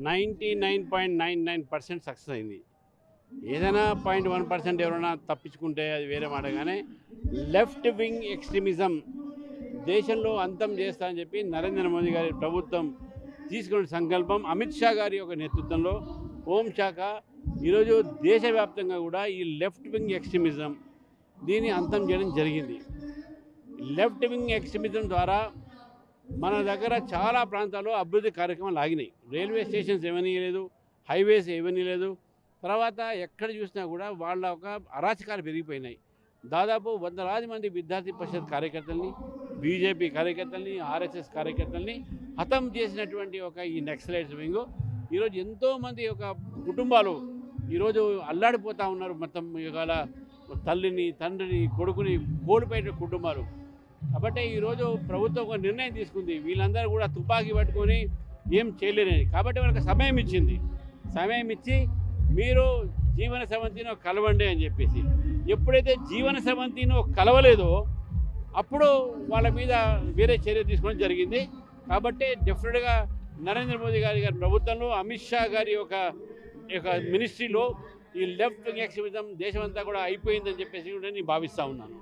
99.99% success అయింది. ఏదైనా 0.1% ఎవరైనా తప్పించుకుంటే అది వేరే మాట. కానీ లెఫ్ట్ వింగ్ ఎక్స్ట్రీమిజం దేశంలో అంతం చేస్తా అని చెప్పి నరేంద్ర మోదీ గారి ప్రభుత్వం తీసుకున్న సంకల్పం, అమిత్ షా గారి యొక్క నేతృత్వంలో హోంశాఖ ఈరోజు దేశవ్యాప్తంగా కూడా ఈ లెఫ్ట్ వింగ్ ఎక్స్ట్రీమిజం దీన్ని అంతం చేయడం జరిగింది. లెఫ్ట్ వింగ్ ఎక్స్ట్రీమిజం ద్వారా మన దగ్గర చాలా ప్రాంతాల్లో అభివృద్ధి కార్యక్రమాలు ఆగినాయి. రైల్వే స్టేషన్స్ ఏమీ లేదు, హైవేస్ ఏమీ లేదు. తర్వాత ఎక్కడ చూసినా కూడా వాళ్ళ ఒక అరాచకాలు పెరిగిపోయినాయి. దాదాపు 100 మంది విద్యార్థి పరిషత్ కార్యకర్తల్ని, బీజేపీ కార్యకర్తల్ని, ఆర్ఎస్ఎస్ కార్యకర్తల్ని హతం చేసినటువంటి ఒక ఈ నక్సలైట్స్ వింగ్ ఈరోజు ఎంతోమంది ఒక కుటుంబాలు ఈరోజు అల్లాడిపోతూ ఉన్నారు. మొత్తం ఇవాళ తల్లిని, తండ్రిని, కొడుకుని కోల్పోయిన కుటుంబాలు. కాబట్టి ఈరోజు ప్రభుత్వం ఒక నిర్ణయం తీసుకుంది, వీళ్ళందరూ కూడా తుపాకీ పట్టుకొని ఏం చేయలేరని. కాబట్టి వాళ్ళకి సమయం ఇచ్చింది. సమయం ఇచ్చి మీరు జీవన స్రవంతిని కలవండి అని చెప్పేసి. ఎప్పుడైతే జీవన స్రవంతిని కలవలేదో అప్పుడు వాళ్ళ మీద వేరే చర్య తీసుకోవడం జరిగింది. కాబట్టి డెఫినెట్గా నరేంద్ర మోదీ గారి ప్రభుత్వంలో, అమిత్ షా గారి యొక్క మినిస్ట్రీలో ఈ లెఫ్ట్ వింగ్ ఎక్స్ట్రీమిజం దేశమంతా కూడా అయిపోయిందని చెప్పేసి కూడా నేను భావిస్తూ ఉన్నాను.